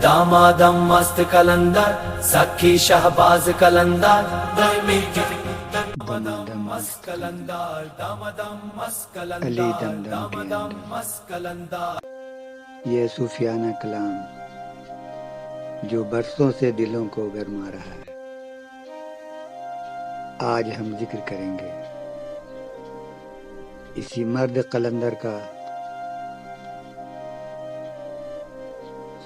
دامادم مست کلندر سکھی شہباز کلندر دامادم مست کلندر دامادم مست علی کلندر دم دم کے دامادم اندر مست کلندر. یہ صوفیانہ کلام جو برسوں سے دلوں کو گرما رہا ہے، آج ہم ذکر کریں گے اسی مرد قلندر کا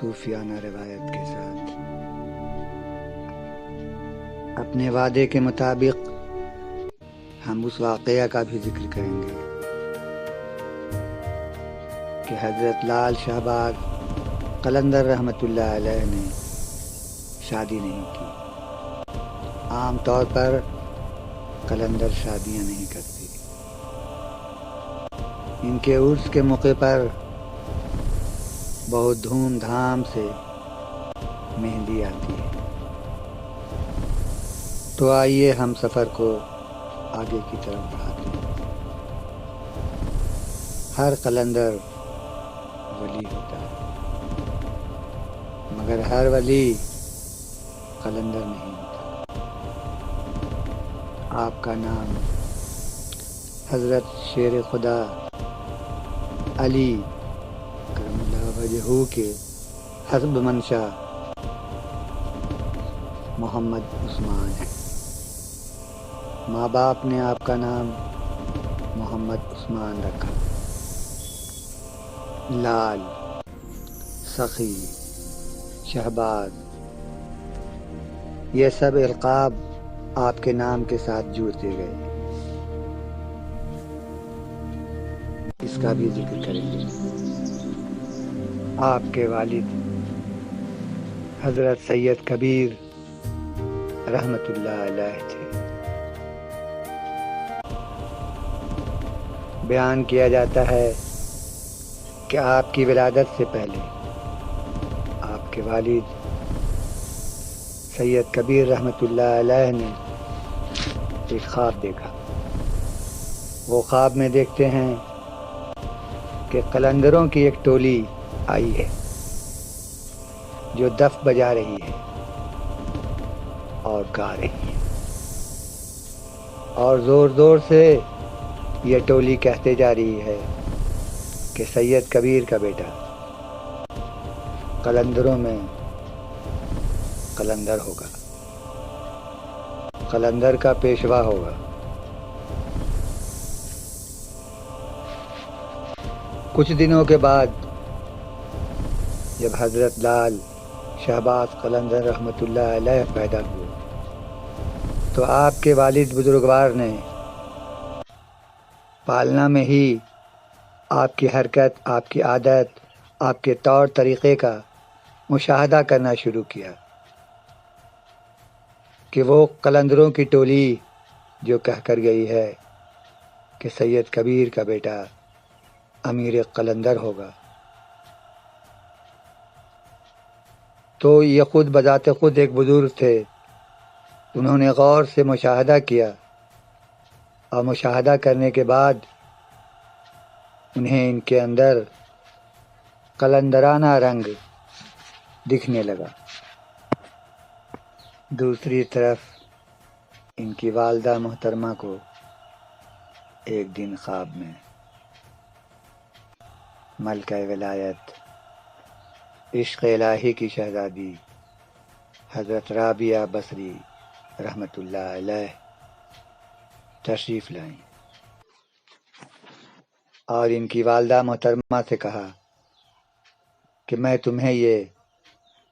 صوفیانہ روایت کے ساتھ. اپنے وعدے کے مطابق ہم اس واقعہ کا بھی ذکر کریں گے کہ حضرت لال شہباز قلندر رحمۃ اللہ علیہ نے شادی نہیں کی. عام طور پر قلندر شادیاں نہیں کرتے. ان کے عرس کے موقع پر بہت دھوم دھام سے مہندی آتی ہے. تو آئیے ہم سفر کو آگے کی طرف بڑھاتے ہیں. ہر قلندر ولی ہوتا ہے، مگر ہر ولی قلندر نہیں ہوتا. آپ کا نام حضرت شیر خدا علی کرم اللہ وجہہ کے حسب منشا محمد عثمان ہے. ماں باپ نے آپ کا نام محمد عثمان رکھا. لال، سخی، شہباز، یہ سب القاب آپ کے نام کے ساتھ جڑتے گئے. اس کا بھی ذکر کریں گے. آپ کے والد حضرت سید کبیر رحمۃ اللہ علیہ تھے. بیان کیا جاتا ہے کہ آپ کی ولادت سے پہلے آپ کے والد سید کبیر رحمۃ اللہ علیہ نے ایک خواب دیکھا. وہ خواب میں دیکھتے ہیں کہ قلندروں کی ایک ٹولی آئی ہے جو دف بجا رہی ہے اور گا رہی ہے، اور زور زور سے یہ ٹولی کہتے جا رہی ہے کہ سید کبیر کا بیٹا قلندروں میں قلندر ہوگا، قلندر کا پیشوا ہوگا. کچھ دنوں کے بعد جب حضرت لال شہباز قلندر رحمۃ اللہ علیہ پیدا ہوئے تو آپ کے والد بزرگوار نے پالنا میں ہی آپ کی حرکت، آپ کی عادت، آپ کے طور طریقے کا مشاہدہ کرنا شروع کیا کہ وہ قلندروں کی ٹولی جو کہہ کر گئی ہے کہ سید کبیر کا بیٹا امیر قلندر ہوگا، تو یہ خود بذات خود ایک بزرگ تھے. انہوں نے غور سے مشاہدہ کیا اور مشاہدہ کرنے کے بعد انہیں ان کے اندر قلندرانہ رنگ دکھنے لگا. دوسری طرف ان کی والدہ محترمہ کو ایک دن خواب میں ملکہ ولایت، عشق الہی کی شہزادی حضرت رابعہ بصری رحمۃ اللہ علیہ تشریف لائیں اور ان کی والدہ محترمہ سے کہا کہ میں تمہیں یہ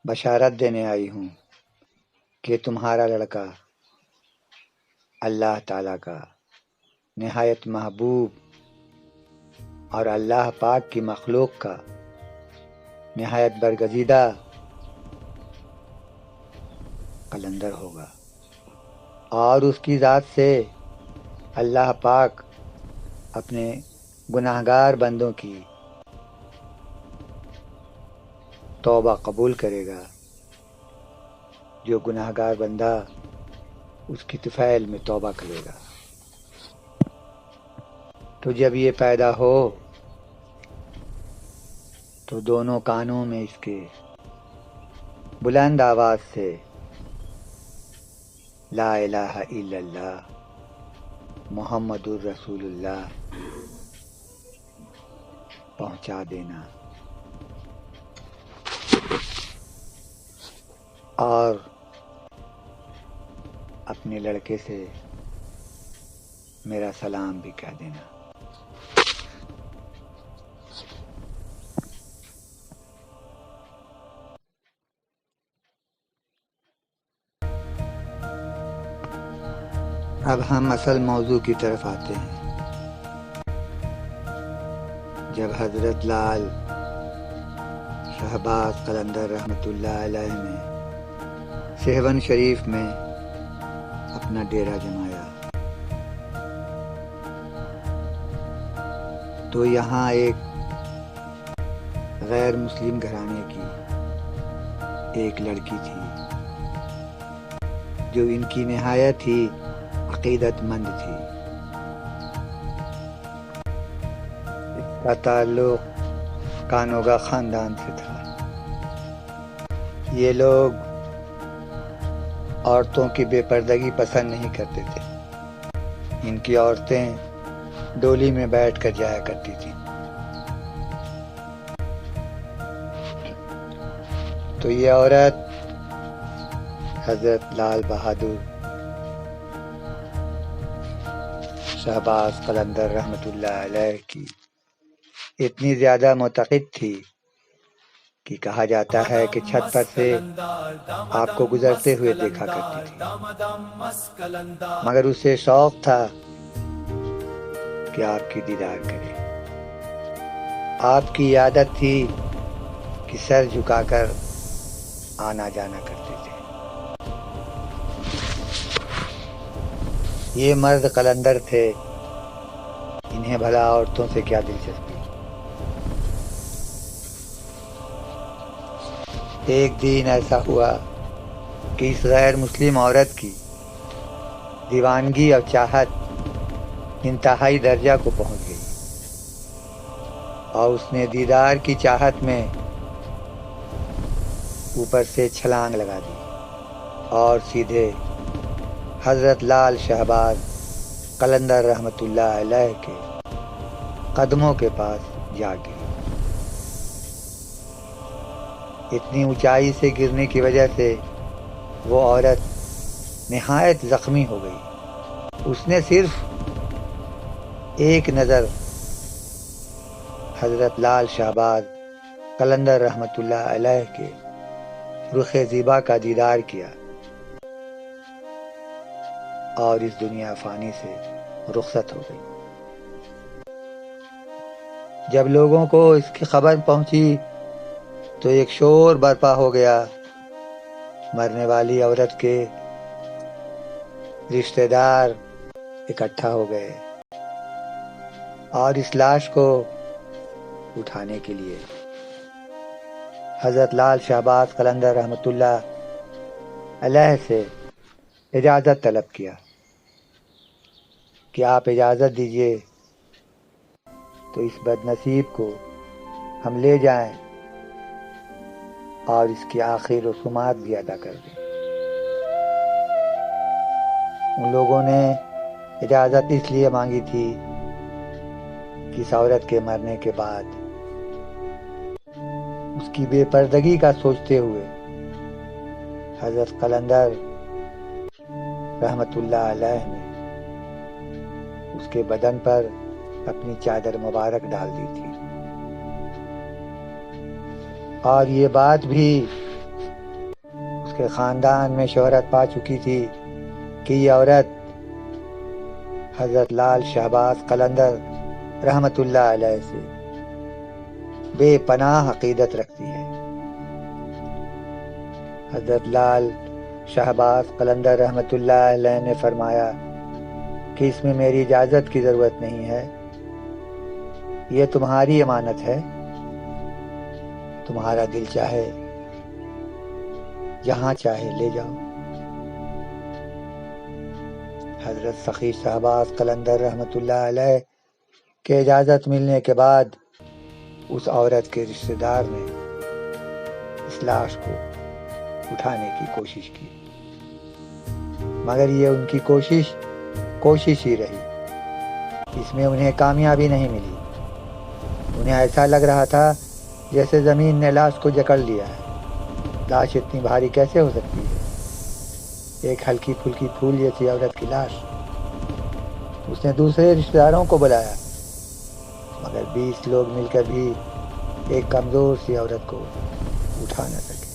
بشارت دینے آئی ہوں کہ تمہارا لڑکا اللہ تعالیٰ کا نہایت محبوب اور اللہ پاک کی مخلوق کا نہایت برگزیدہ قلندر ہوگا، اور اس کی ذات سے اللہ پاک اپنے گناہگار بندوں کی توبہ قبول کرے گا. جو گناہگار بندہ اس کی طفیل میں توبہ کرے گا. تو جب یہ پیدا ہو تو دونوں کانوں میں اس کے بلند آواز سے لا الہ الا اللہ محمد الرسول اللہ پہنچا دینا، اور اپنے لڑکے سے میرا سلام بھی کہہ دینا۔ اب ہم اصل موضوع کی طرف آتے ہیں۔ جب حضرت لال شہباز قلندر رحمۃ اللہ علیہ نے سہون شریف میں اپنا ڈیرا جمایا تو یہاں ایک غیر مسلم گھرانے کی ایک لڑکی تھی جو ان کی نہایت ہی عقیدت مند تھی۔ اس کا تعلق کانوگا خاندان سے تھا۔ یہ لوگ عورتوں کی بے پردگی پسند نہیں کرتے تھے۔ ان کی عورتیں ڈولی میں بیٹھ کر جایا کرتی تھیں۔ تو یہ عورت حضرت لال بہادر شہباز قلندر رحمۃ اللہ علیہ کی اتنی زیادہ معتقد تھی کہ کہا جاتا ہے کہ چھت پر سے آپ کو گزرتے ہوئے دیکھا کرتی تھی، مگر اسے شوق تھا کہ آپ کی دیدار کرے۔ آپ کی عادت تھی کہ سر جھکا کر آنا جانا کرتے تھے۔ یہ مرد قلندر تھے، انہیں بھلا عورتوں سے کیا دلچسپی۔ ایک دن ایسا ہوا کہ اس غیر مسلم عورت کی دیوانگی اور چاہت انتہائی درجہ کو پہنچ گئی، اور اس نے دیدار کی چاہت میں اوپر سے چھلانگ لگا دی اور سیدھے حضرت لال شہباز قلندر رحمۃ اللہ علیہ کے قدموں کے پاس جا گری۔ اتنی اونچائی سے گرنے کی وجہ سے وہ عورت نہایت زخمی ہو گئی۔ اس نے صرف ایک نظر حضرت لال شہباز قلندر رحمۃ اللہ علیہ کے رخ زیبا کا دیدار کیا اور اس دنیا فانی سے رخصت ہو گئی۔ جب لوگوں کو اس کی خبر پہنچی تو ایک شور برپا ہو گیا۔ مرنے والی عورت کے رشتہ دار اکٹھا ہو گئے اور اس لاش کو اٹھانے کے لیے حضرت لال شہباز قلندر رحمۃ اللہ علیہ سے اجازت طلب کیا کہ آپ اجازت دیجیے تو اس بد نصیب کو ہم لے جائیں اور اس کی آخری رسومات بھی ادا کر دیں۔ ان لوگوں نے اجازت اس لیے مانگی تھی کہ اس عورت کے مرنے کے بعد اس کی بے پردگی کا سوچتے ہوئے حضرت قلندر رحمۃ اللہ علیہ نے اس کے بدن پر اپنی چادر مبارک ڈال دی تھی، اور یہ بات بھی اس کے خاندان میں شہرت پا چکی تھی کہ یہ عورت حضرت لال شہباز قلندر رحمۃ اللہ علیہ سے بے پناہ عقیدت رکھتی ہے۔ حضرت لال شہباز قلندر رحمۃ اللہ علیہ نے فرمایا کہ اس میں میری اجازت کی ضرورت نہیں ہے، یہ تمہاری امانت ہے، تمہارا دل چاہے جہاں چاہے لے جاؤ۔ حضرت سخی شہباز قلندر رحمۃ اللہ علیہ کے اجازت ملنے کے بعد اس عورت کے رشتہ دار نے اس لاش کو اٹھانے کی کوشش کی، مگر یہ ان کی کوشش ہی رہی، اس میں انہیں کامیابی نہیں ملی۔ انہیں ایسا لگ رہا تھا جیسے زمین نے لاش کو جکڑ لیا ہے۔ لاش اتنی بھاری کیسے ہو سکتی ہے؟ ایک ہلکی پھلکی پھول جیسی عورت کی لاش۔ اس نے دوسرے رشتہ داروں کو بلایا، مگر 20 لوگ مل کر بھی ایک کمزور سی عورت کو اٹھا نہ سکے۔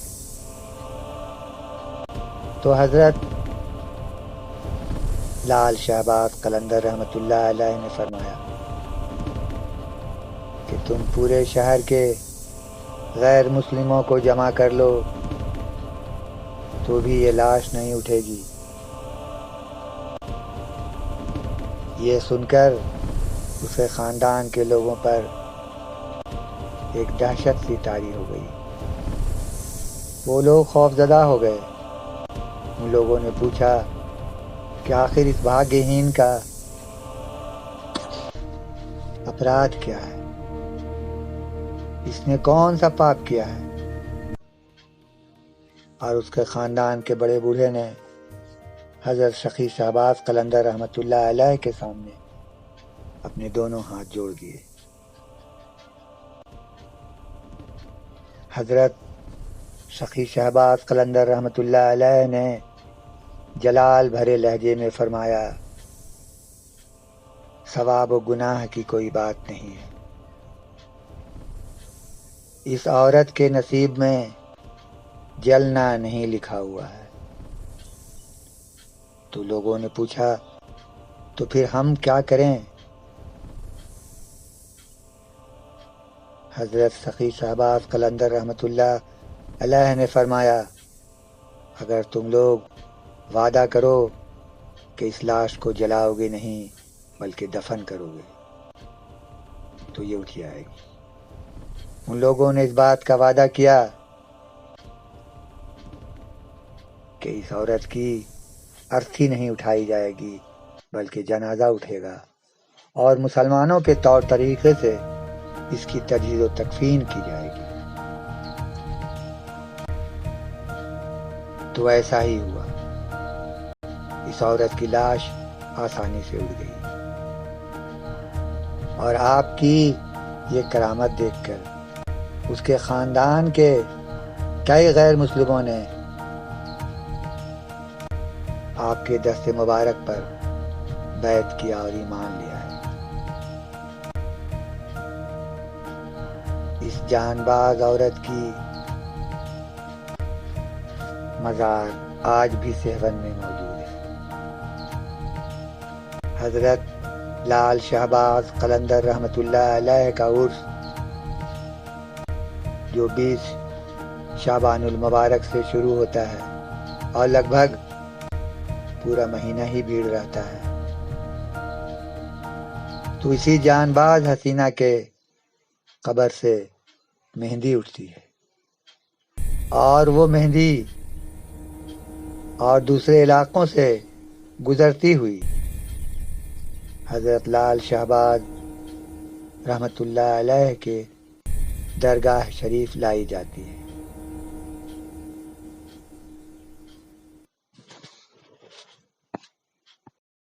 تو حضرت لال شہباز قلندر رحمۃ اللہ علیہ نے فرمایا کہ تم پورے شہر کے غیر مسلموں کو جمع کر لو تو بھی یہ لاش نہیں اٹھے گی۔ یہ سن کر اس کے خاندان کے لوگوں پر ایک دہشت سی طاری ہو گئی۔ وہ لوگ خوف زدہ ہو گئے۔ ان لوگوں نے پوچھا کہ آخر اس بھاگہین کا اپرادھ کیا ہے؟ اس نے کون سا پاپ کیا ہے؟ اور اس کے خاندان کے بڑے بوڑھے نے حضرت شقی شہباز قلندر رحمۃ اللہ علیہ کے سامنے اپنے دونوں ہاتھ جوڑ دیے۔ حضرت شقی شہباز قلندر رحمۃ اللہ علیہ نے جلال بھرے لہجے میں فرمایا، ثواب و گناہ کی کوئی بات نہیں ہے، اس عورت کے نصیب میں جلنا نہیں لکھا ہوا ہے۔ تو لوگوں نے پوچھا تو پھر ہم کیا کریں؟ حضرت شقی شہباز قلندر رحمۃ اللہ علیہ نے فرمایا، اگر تم لوگ وعدہ کرو کہ اس لاش کو جلاؤ گے نہیں بلکہ دفن کرو گے تو یہ اٹھ جائے گی۔ ان لوگوں نے اس بات کا وعدہ کیا کہ اس عورت کی ارتھی نہیں اٹھائی جائے گی بلکہ جنازہ اٹھے گا اور مسلمانوں کے طور طریقے سے اس کی تجہیز و تکفین کی جائے گی۔ تو ایسا ہی ہوا، اس عورت کی لاش آسانی سے اڑ گئی، اور آپ کی یہ کرامت دیکھ کر اس کے خاندان کے کئی غیر مسلموں نے آپ کے دست مبارک پر بیعت کیا اور ایمان لیا ہے۔ اس جان باز عورت کی مزار آج بھی سہون میں موجود ہے۔ حضرت لال شہباز قلندر رحمۃ اللہ علیہ کا عرس جو 20 شعبان المبارک سے شروع ہوتا ہے اور لگ بھگ پورا مہینہ ہی بھیڑ رہتا ہے، تو اسی جان باز حسینہ کے قبر سے مہندی اٹھتی ہے، اور وہ مہندی اور دوسرے علاقوں سے گزرتی ہوئی حضرت لال شہباز رحمۃ اللہ علیہ کے درگاہ شریف لائی جاتی ہے۔